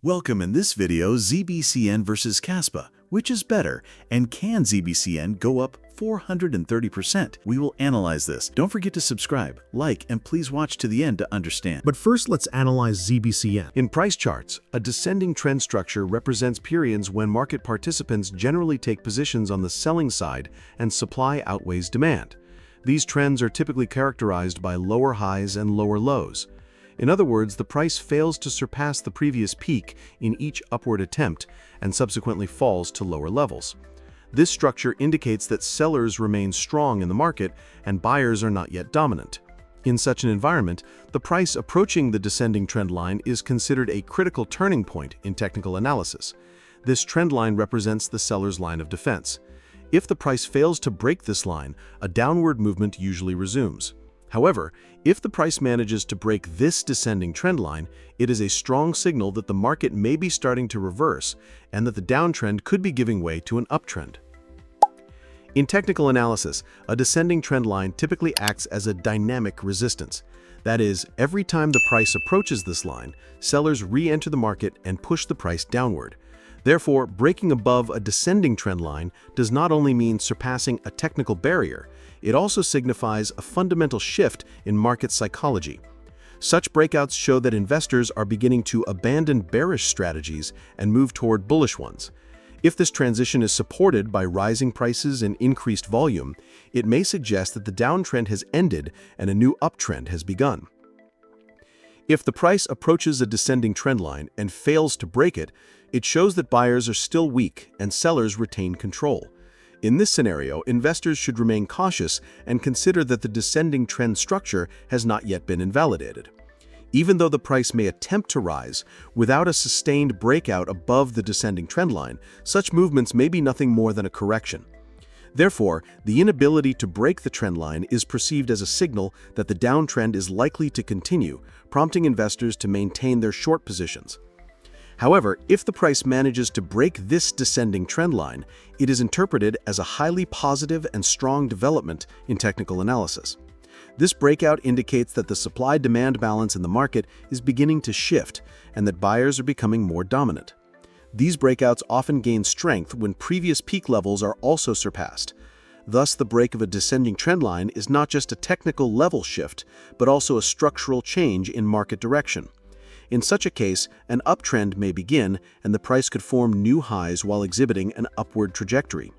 Welcome. In this video, Zbcn versus Kaspa. Which is better? And can Zbcn go up 430%? We will analyze this. Don't forget to subscribe, like, and please watch to the end to understand. But first, let's analyze Zbcn. In price charts, a descending trend structure represents periods when market participants generally take positions on the selling side and supply outweighs demand. These trends are typically characterized by lower highs and lower lows. In other words, the price fails to surpass the previous peak in each upward attempt and subsequently falls to lower levels. This structure indicates that sellers remain strong in the market and buyers are not yet dominant. In such an environment, the price approaching the descending trend line is considered a critical turning point in technical analysis. This trend line represents the seller's line of defense. If the price fails to break this line, a downward movement usually resumes. However, if the price manages to break this descending trend line, it is a strong signal that the market may be starting to reverse and that the downtrend could be giving way to an uptrend. In technical analysis, a descending trend line typically acts as a dynamic resistance. That is, every time the price approaches this line, sellers re-enter the market and push the price downward. Therefore, breaking above a descending trend line does not only mean surpassing a technical barrier, it also signifies a fundamental shift in market psychology. Such breakouts show that investors are beginning to abandon bearish strategies and move toward bullish ones. If this transition is supported by rising prices and increased volume, it may suggest that the downtrend has ended and a new uptrend has begun. If the price approaches a descending trend line and fails to break it, it shows that buyers are still weak and sellers retain control. In this scenario, investors should remain cautious and consider that the descending trend structure has not yet been invalidated. Even though the price may attempt to rise, without a sustained breakout above the descending trend line, such movements may be nothing more than a correction. Therefore, the inability to break the trend line is perceived as a signal that the downtrend is likely to continue, prompting investors to maintain their short positions. However, if the price manages to break this descending trend line, it is interpreted as a highly positive and strong development in technical analysis. This breakout indicates that the supply-demand balance in the market is beginning to shift and that buyers are becoming more dominant. These breakouts often gain strength when previous peak levels are also surpassed. Thus, the break of a descending trend line is not just a technical level shift, but also a structural change in market direction. In such a case, an uptrend may begin and the price could form new highs while exhibiting an upward trajectory.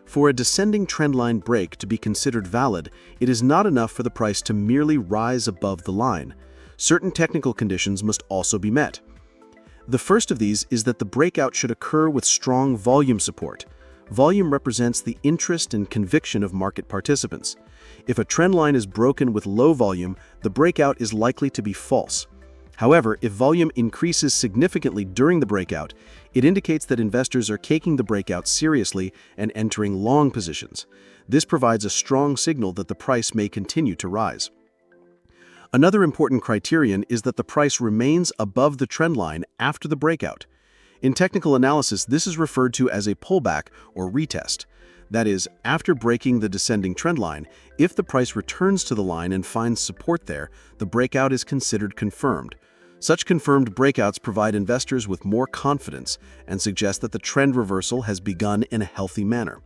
For a descending trendline break to be considered valid, it is not enough for the price to merely rise above the line. Certain technical conditions must also be met. The first of these is that the breakout should occur with strong volume support. Volume represents the interest and conviction of market participants. If a trendline is broken with low volume, the breakout is likely to be false. However, if volume increases significantly during the breakout, it indicates that investors are taking the breakout seriously and entering long positions. This provides a strong signal that the price may continue to rise. Another important criterion is that the price remains above the trend line after the breakout. In technical analysis, this is referred to as a pullback or retest. That is, after breaking the descending trend line, if the price returns to the line and finds support there, the breakout is considered confirmed. Such confirmed breakouts provide investors with more confidence and suggest that the trend reversal has begun in a healthy manner.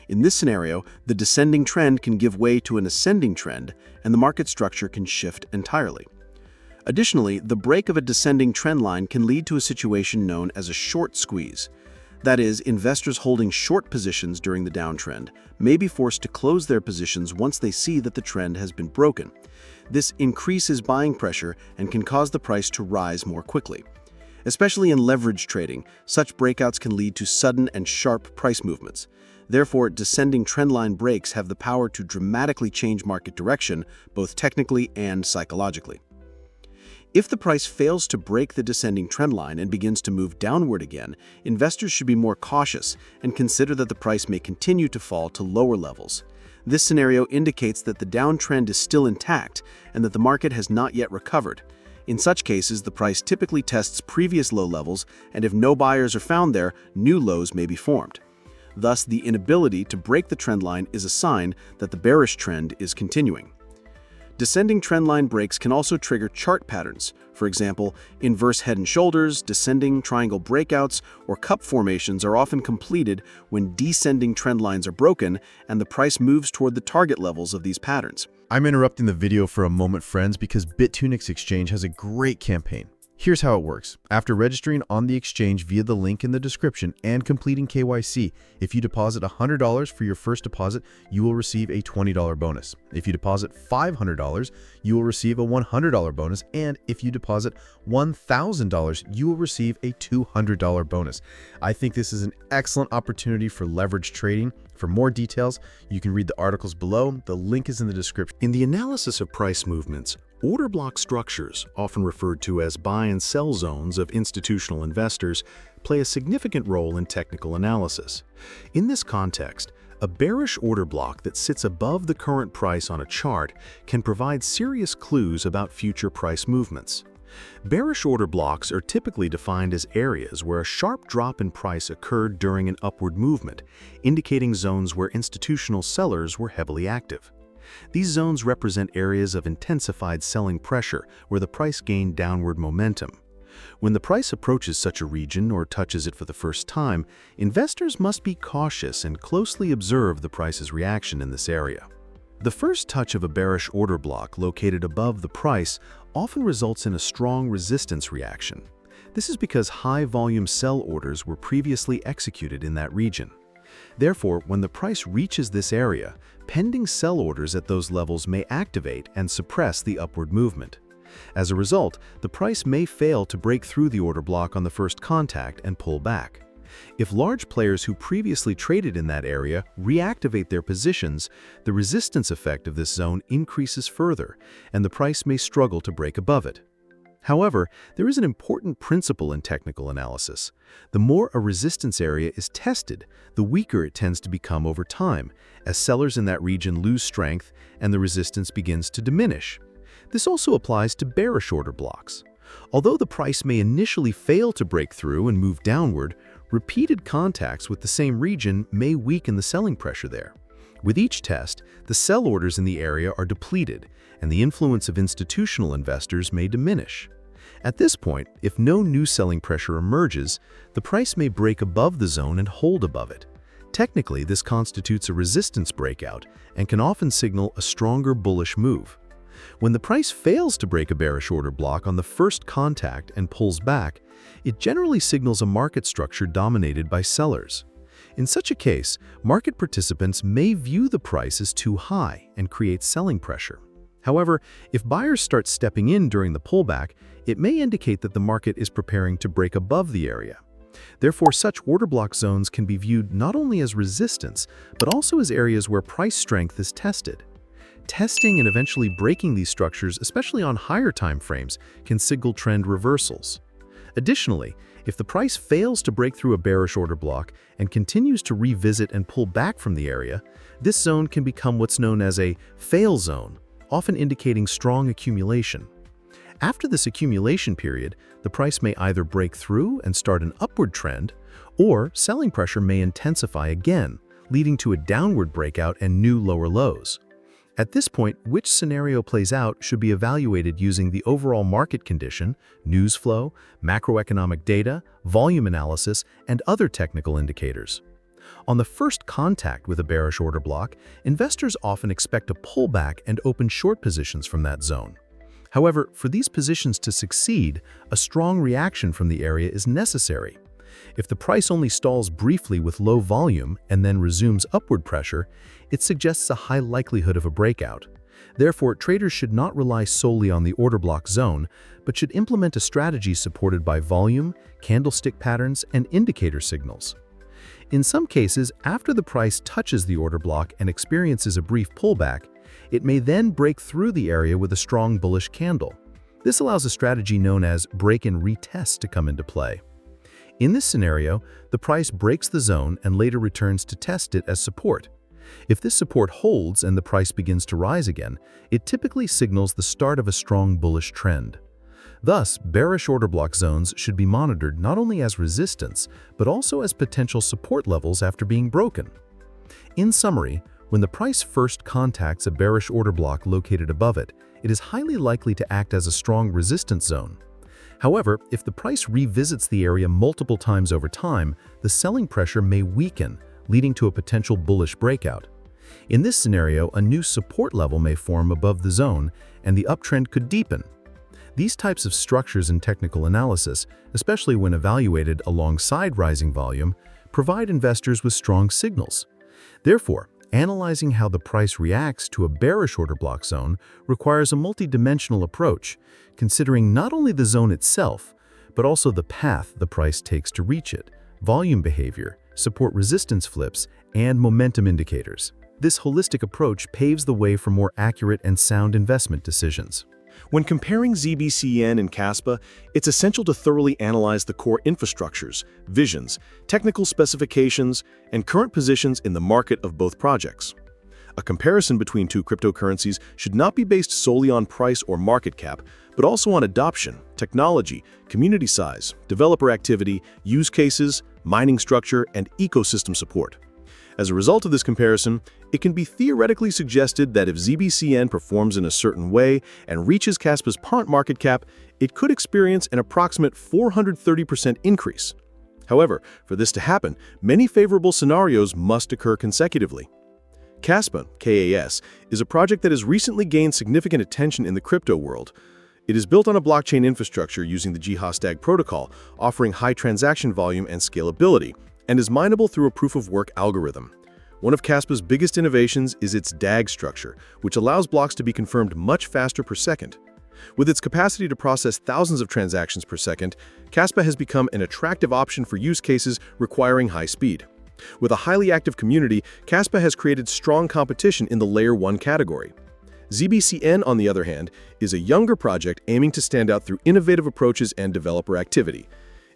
In this scenario, the descending trend can give way to an ascending trend, and the market structure can shift entirely. Additionally, the break of a descending trend line can lead to a situation known as a short squeeze. That is, investors holding short positions during the downtrend may be forced to close their positions once they see that the trend has been broken. This increases buying pressure and can cause the price to rise more quickly. Especially in leverage trading, such breakouts can lead to sudden and sharp price movements. Therefore, descending trendline breaks have the power to dramatically change market direction, both technically and psychologically. If the price fails to break the descending trendline and begins to move downward again, investors should be more cautious and consider that the price may continue to fall to lower levels. This scenario indicates that the downtrend is still intact and that the market has not yet recovered. In such cases, the price typically tests previous low levels, and if no buyers are found there, new lows may be formed. Thus, the inability to break the trend line is a sign that the bearish trend is continuing. Descending trendline breaks can also trigger chart patterns. For example, inverse head and shoulders, descending triangle breakouts, or cup formations are often completed when descending trend lines are broken and the price moves toward the target levels of these patterns. I'm interrupting the video for a moment, friends, because BitTunix Exchange has a great campaign. Here's how it works. After registering on the exchange via the link in the description and completing KYC, if you deposit $100 for your first deposit, you will receive a $20 bonus. If you deposit $500, you will receive a $100 bonus, and if you deposit $1,000, you will receive a $200 bonus. I think this is an excellent opportunity for leverage trading. For more details, you can read the articles below. The link is in the description. In the analysis of price movements, order block structures, often referred to as buy and sell zones of institutional investors, play a significant role in technical analysis. In this context, a bearish order block that sits above the current price on a chart can provide serious clues about future price movements. Bearish order blocks are typically defined as areas where a sharp drop in price occurred during an upward movement, indicating zones where institutional sellers were heavily active. These zones represent areas of intensified selling pressure where the price gained downward momentum. When the price approaches such a region or touches it for the first time, investors must be cautious and closely observe the price's reaction in this area. The first touch of a bearish order block located above the price often results in a strong resistance reaction. This is because high-volume sell orders were previously executed in that region. Therefore, when the price reaches this area, pending sell orders at those levels may activate and suppress the upward movement. As a result, the price may fail to break through the order block on the first contact and pull back. If large players who previously traded in that area reactivate their positions, the resistance effect of this zone increases further, and the price may struggle to break above it. However, there is an important principle in technical analysis. The more a resistance area is tested, the weaker it tends to become over time, as sellers in that region lose strength and the resistance begins to diminish. This also applies to bearish order blocks. Although the price may initially fail to break through and move downward, repeated contacts with the same region may weaken the selling pressure there. With each test, the sell orders in the area are depleted, and the influence of institutional investors may diminish. At this point, if no new selling pressure emerges, the price may break above the zone and hold above it. Technically, this constitutes a resistance breakout and can often signal a stronger bullish move. When the price fails to break a bearish order block on the first contact and pulls back, it generally signals a market structure dominated by sellers. In such a case, market participants may view the price as too high and create selling pressure. However, if buyers start stepping in during the pullback, it may indicate that the market is preparing to break above the area. Therefore, such order block zones can be viewed not only as resistance, but also as areas where price strength is tested. Testing and eventually breaking these structures, especially on higher time frames, can signal trend reversals. Additionally, if the price fails to break through a bearish order block and continues to revisit and pull back from the area, this zone can become what's known as a fail zone, often indicating strong accumulation. After this accumulation period, the price may either break through and start an upward trend, or selling pressure may intensify again, leading to a downward breakout and new lower lows. At this point, which scenario plays out should be evaluated using the overall market condition, news flow, macroeconomic data, volume analysis, and other technical indicators. On the first contact with a bearish order block, investors often expect a pullback and open short positions from that zone. However, for these positions to succeed, a strong reaction from the area is necessary. If the price only stalls briefly with low volume and then resumes upward pressure, it suggests a high likelihood of a breakout. Therefore, traders should not rely solely on the order block zone, but should implement a strategy supported by volume, candlestick patterns, and indicator signals. In some cases, after the price touches the order block and experiences a brief pullback, it may then break through the area with a strong bullish candle. This allows a strategy known as break and retest to come into play. In this scenario, the price breaks the zone and later returns to test it as support. If this support holds and the price begins to rise again, it typically signals the start of a strong bullish trend. Thus, bearish order block zones should be monitored not only as resistance, but also as potential support levels after being broken. In summary, when the price first contacts a bearish order block located above it, it is highly likely to act as a strong resistance zone. However, if the price revisits the area multiple times over time, the selling pressure may weaken, leading to a potential bullish breakout. In this scenario, a new support level may form above the zone, and the uptrend could deepen. These types of structures in technical analysis, especially when evaluated alongside rising volume, provide investors with strong signals. Therefore, analyzing how the price reacts to a bearish order block zone requires a multidimensional approach, considering not only the zone itself, but also the path the price takes to reach it, volume behavior, support resistance flips, and momentum indicators. This holistic approach paves the way for more accurate and sound investment decisions. When comparing Zbcn and Kaspa, it's essential to thoroughly analyze the core infrastructures, visions, technical specifications, and current positions in the market of both projects. A comparison between two cryptocurrencies should not be based solely on price or market cap, but also on adoption, technology, community size, developer activity, use cases, mining structure, and ecosystem support. As a result of this comparison, it can be theoretically suggested that if Zbcn performs in a certain way and reaches Kaspa's current market cap, it could experience an approximate 430% increase. However, for this to happen, many favorable scenarios must occur consecutively. Kaspa, KAS, is a project that has recently gained significant attention in the crypto world. It is built on a blockchain infrastructure using the Zebec Protocol, offering high transaction volume and scalability, and is mineable through a proof-of-work algorithm. One of Kaspa's biggest innovations is its DAG structure, which allows blocks to be confirmed much faster per second. With its capacity to process thousands of transactions per second, Kaspa has become an attractive option for use cases requiring high speed. With a highly active community, Kaspa has created strong competition in the Layer 1 category. Zbcn, on the other hand, is a younger project aiming to stand out through innovative approaches and developer activity.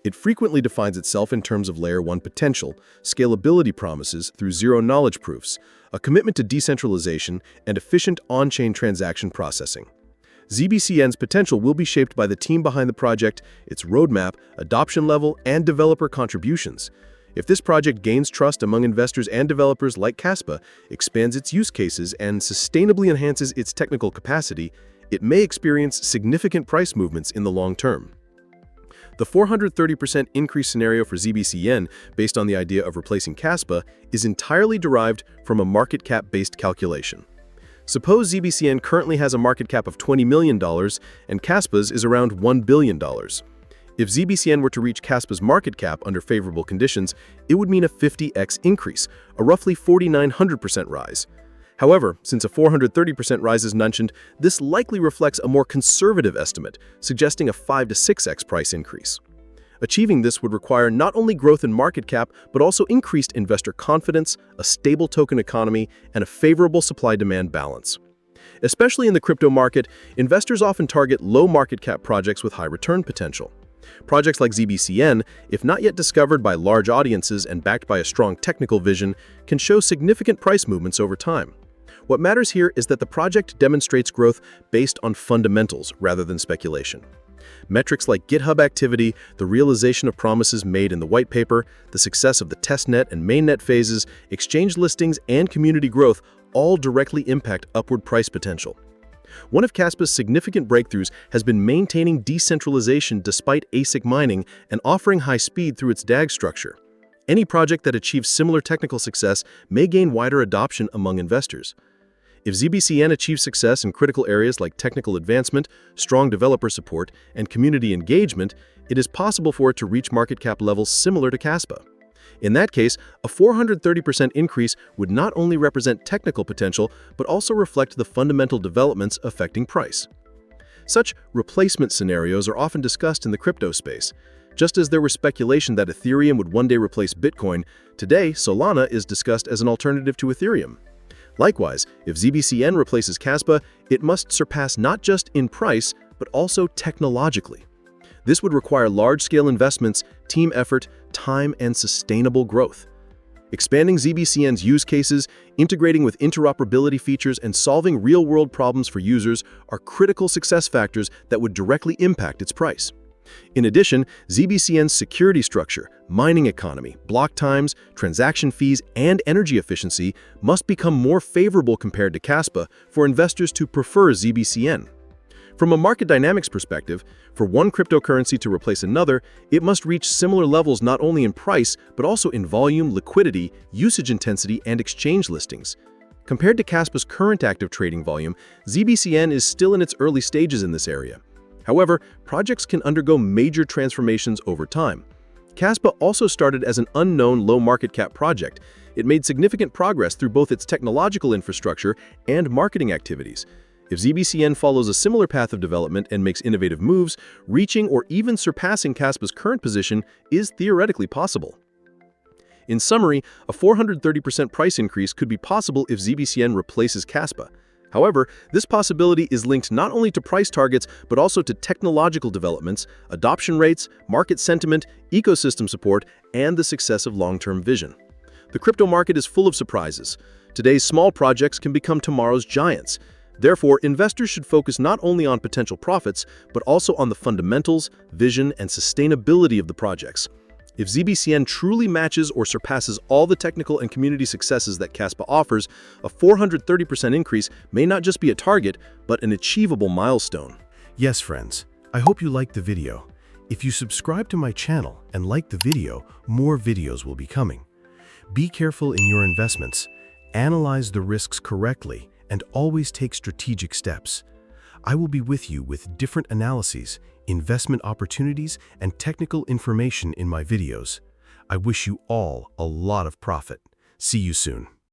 It frequently defines itself in terms of Layer 1 potential, scalability promises through zero-knowledge proofs, a commitment to decentralization, and efficient on-chain transaction processing. Zbcn's potential will be shaped by the team behind the project, its roadmap, adoption level, and developer contributions. If this project gains trust among investors and developers like Kaspa, expands its use cases, and sustainably enhances its technical capacity, it may experience significant price movements in the long term. The 430% increase scenario for Zbcn, based on the idea of replacing Kaspa, is entirely derived from a market cap-based calculation. Suppose Zbcn currently has a market cap of $20 million and Kaspa's is around $1 billion. If Zbcn were to reach Kaspa's market cap under favorable conditions, it would mean a 50x increase, a roughly 4,900% rise. However, since a 430% rise is mentioned, this likely reflects a more conservative estimate, suggesting a 5 to 6x price increase. Achieving this would require not only growth in market cap, but also increased investor confidence, a stable token economy, and a favorable supply-demand balance. Especially in the crypto market, investors often target low market cap projects with high return potential. Projects like Zbcn, if not yet discovered by large audiences and backed by a strong technical vision, can show significant price movements over time. What matters here is that the project demonstrates growth based on fundamentals rather than speculation. Metrics like GitHub activity, the realization of promises made in the white paper, the success of the testnet and mainnet phases, exchange listings, and community growth all directly impact upward price potential. One of Kaspa's significant breakthroughs has been maintaining decentralization despite ASIC mining and offering high speed through its DAG structure. Any project that achieves similar technical success may gain wider adoption among investors. If Zbcn achieves success in critical areas like technical advancement, strong developer support, and community engagement, it is possible for it to reach market cap levels similar to Kaspa. In that case, a 430% increase would not only represent technical potential, but also reflect the fundamental developments affecting price. Such replacement scenarios are often discussed in the crypto space. Just as there was speculation that Ethereum would one day replace Bitcoin, today Solana is discussed as an alternative to Ethereum. Likewise, if Zbcn replaces Kaspa, it must surpass not just in price, but also technologically. This would require large-scale investments, team effort, time, and sustainable growth. Expanding Zbcn's use cases, integrating with interoperability features, and solving real-world problems for users are critical success factors that would directly impact its price. In addition, Zbcn's security structure, mining economy, block times, transaction fees, and energy efficiency must become more favorable compared to Kaspa for investors to prefer Zbcn. From a market dynamics perspective, for one cryptocurrency to replace another, it must reach similar levels not only in price, but also in volume, liquidity, usage intensity, and exchange listings. Compared to Kaspa's current active trading volume, Zbcn is still in its early stages in this area. However, projects can undergo major transformations over time. Kaspa also started as an unknown low market cap project. It made significant progress through both its technological infrastructure and marketing activities. If Zbcn follows a similar path of development and makes innovative moves, reaching or even surpassing Kaspa's current position is theoretically possible. In summary, a 430% price increase could be possible if Zbcn replaces Kaspa. However, this possibility is linked not only to price targets, but also to technological developments, adoption rates, market sentiment, ecosystem support, and the success of long-term vision. The crypto market is full of surprises. Today's small projects can become tomorrow's giants. Therefore, investors should focus not only on potential profits, but also on the fundamentals, vision, and sustainability of the projects. If Zbcn truly matches or surpasses all the technical and community successes that Kaspa offers, a 430% increase may not just be a target, but an achievable milestone. Yes, friends, I hope you liked the video. If you subscribe to my channel and like the video, more videos will be coming. Be careful in your investments, analyze the risks correctly, and always take strategic steps. I will be with you with different analyses, investment opportunities, and technical information in my videos. I wish you all a lot of profit. See you soon.